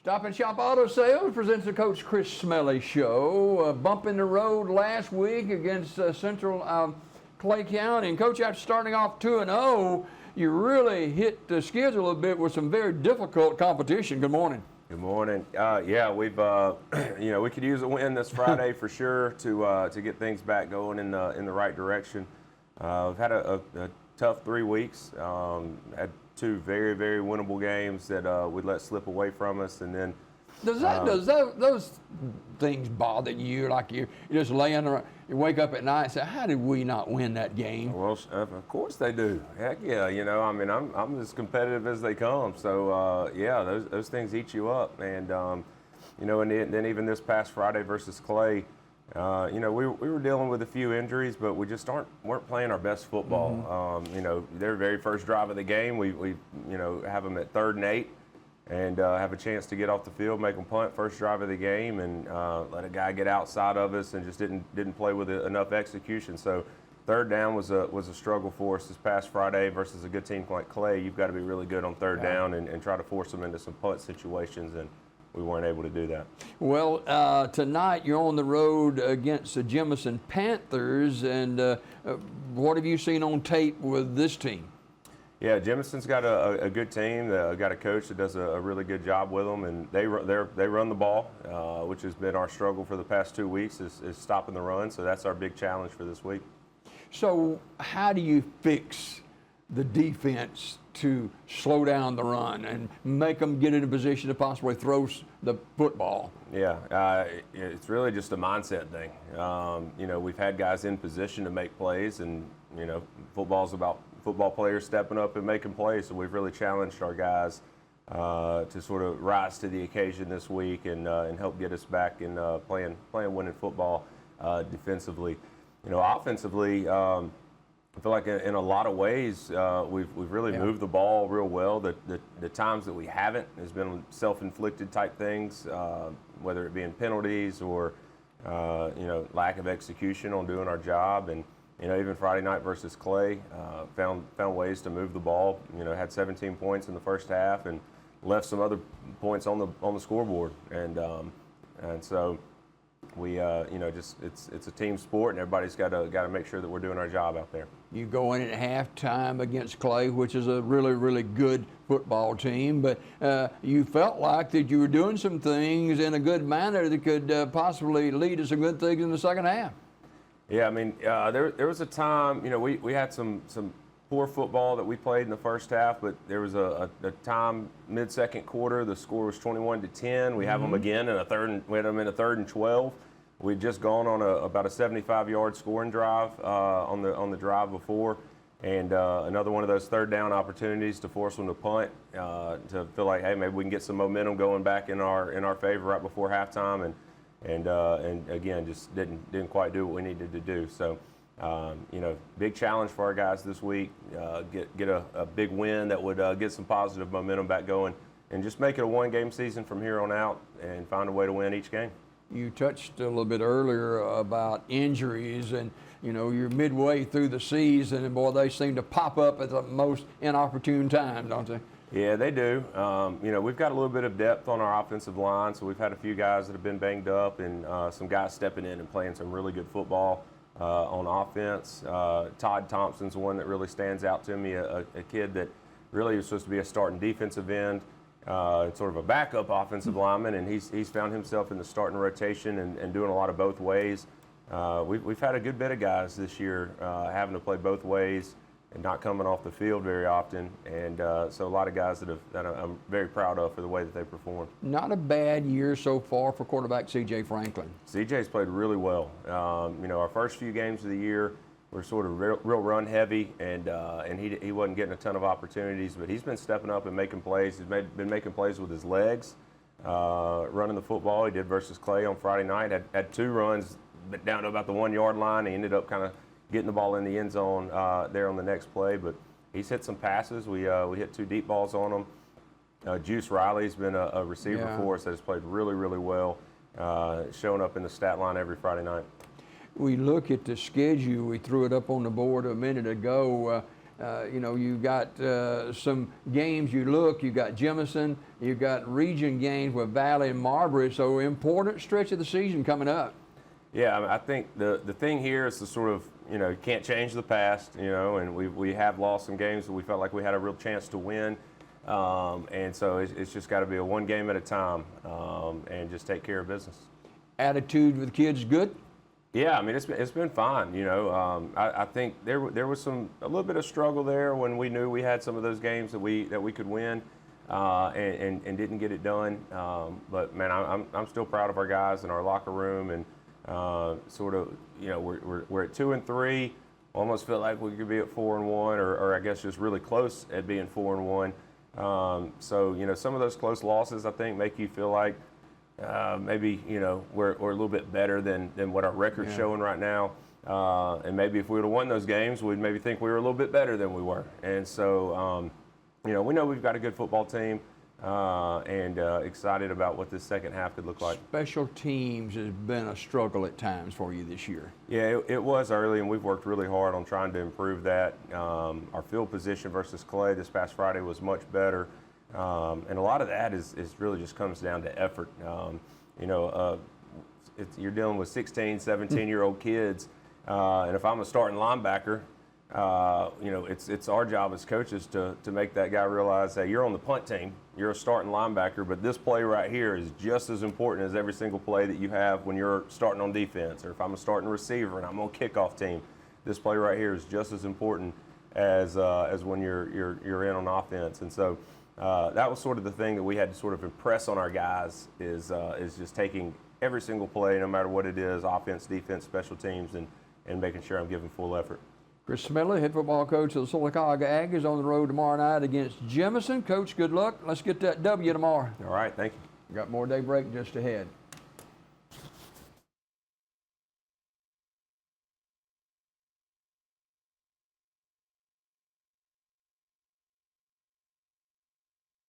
Stop and Shop Auto Sales presents the Coach Chris Smelley Show. Bump in the road last week against Central Clay County. And Coach, after starting off 2-0, you really hit the skids a little bit with some very difficult competition. Good morning. Good morning. Yeah, we've we could use a win this Friday for sure to get things back going in the right direction. We've had a tough 3 weeks. Had two very, very winnable games that we'd let slip away from us, and then does those things bother you? Like you're just laying around, you wake up at night and say, "How did we not win that game?" Well, of course they do. Heck yeah, I mean, I'm as competitive as they come. So yeah, those things eat you up, and and then even this past Friday versus Clay. We were dealing with a few injuries, but we just weren't playing our best football. Mm-hmm. Their very first drive of the game, we have them at 3rd and 8, and have a chance to get off the field, make them punt first drive of the game, and let a guy get outside of us, and just didn't play with enough execution. So 3rd down was a struggle for us this past Friday versus a good team like Clay. You've got to be really good on 3rd down and try to force them into some punt situations, and we weren't able to do that. Well, tonight you're on the road against the Jemison Panthers, and what have you seen on tape with this team? Yeah, Jemison's got a good team. Got a coach that does a really good job with them, and they run the ball, which has been our struggle for the past 2 weeks, is stopping the run. So that's our big challenge for this week. So how do you fix the defense to slow down the run and make them get in a position to possibly throw the football? Yeah, it's really just a mindset thing. We've had guys in position to make plays, and football's about football players stepping up and making plays. So we've really challenged our guys to sort of rise to the occasion this week and help get us back in playing winning football defensively. Offensively. I feel like in a lot of ways we've really moved the ball real well. The times that we haven't has been self-inflicted type things, whether it be in penalties or lack of execution on doing our job. And even Friday night versus Clay, found ways to move the ball. Had 17 points in the first half and left some other points on the scoreboard. And so we it's a team sport, and everybody's got to make sure that we're doing our job out there. You go in at halftime against Clay, which is a really, really good football team, but you felt like that you were doing some things in a good manner that could possibly lead to some good things in the second half. Yeah, I mean, there was a time, we had some poor football that we played in the first half, but there was a time mid-second quarter, the score was 21-10. We have them again in we had them in a 3rd and 12. We'd just gone on about a 75-yard scoring drive on the drive before, and another one of those 3rd down opportunities to force them to punt, to feel like, hey, maybe we can get some momentum going back in our favor right before halftime, and again, just didn't quite do what we needed to do. So, big challenge for our guys this week. Get a big win that would get some positive momentum back going, and just make it a 1-game season from here on out, and find a way to win each game. You touched a little bit earlier about injuries, and you're midway through the season, and boy, they seem to pop up at the most inopportune time, don't they? Yeah, they do. We've got a little bit of depth on our offensive line, so we've had a few guys that have been banged up, and some guys stepping in and playing some really good football on offense. Todd Thompson's the one that really stands out to me, a kid that really was supposed to be a starting defensive end. Sort of a backup offensive lineman, and he's found himself in the starting rotation and doing a lot of both ways. We've had a good bit of guys this year having to play both ways and not coming off the field very often, and so a lot of guys that I'm very proud of for the way that they performed. Not a bad year so far for quarterback C.J. Franklin. C.J.'s played really well. Our first few games of the year were sort of real run heavy, and he wasn't getting a ton of opportunities, but he's been stepping up and making plays. He's been making plays with his legs, running the football. He did versus Clay on Friday night. Had 2 runs down to about the 1-yard line. He ended up kind of getting the ball in the end zone there on the next play, but he's hit some passes. We hit 2 deep balls on him. Juice Riley's been a receiver for us that has played really, really well, showing up in the stat line every Friday night. We look at the schedule. We threw it up on the board a minute ago. You know, you got some games. You got Jemison, you got region games with Valley and Marbury. So important stretch of the season coming up. Yeah, I mean, I think the thing here is to sort of, you know, you can't change the past, you know, and we have lost some games that we felt like we had a real chance to win. And so it's just got to be a one game at a time and just take care of business. Attitude with the kids good? Yeah, I mean, it's been fine, you know. I think there was a little bit of struggle there when we knew we had some of those games that we could win and didn't get it done. But, man, I'm still proud of our guys in our locker room and sort of, you know, we're at 2-3. Almost feel like we could be at 4-1, or I guess just really close at being 4-1. So, you know, some of those close losses, I think, make you feel like maybe, you know, we're a little bit better than what our record's showing right now. And maybe if we would have won those games, we'd maybe think we were a little bit better than we were. And so, you know, we know we've got a good football team and excited about what this second half could look like. Special teams has been a struggle at times for you this year. Yeah, it was early, and we've worked really hard on trying to improve that. Our field position versus Clay this past Friday was much better. And a lot of that is really just comes down to effort. You know, you're dealing with 16, 17-year-old kids, and if I'm a starting linebacker, you know, it's our job as coaches to make that guy realize, hey, you're on the punt team, you're a starting linebacker, but this play right here is just as important as every single play that you have when you're starting on defense, or if I'm a starting receiver and I'm on kickoff team, this play right here is just as important as when you're in on offense. And so that was sort of the thing that we had to sort of impress on our guys is just taking every single play, no matter what it is, offense, defense, special teams, and making sure I'm giving full effort. Chris Smelley, head football coach of the Sylacauga Aggies, on the road tomorrow night against Jemison. Coach, good luck. Let's get that W tomorrow. All right, thank you. Got more daybreak just ahead.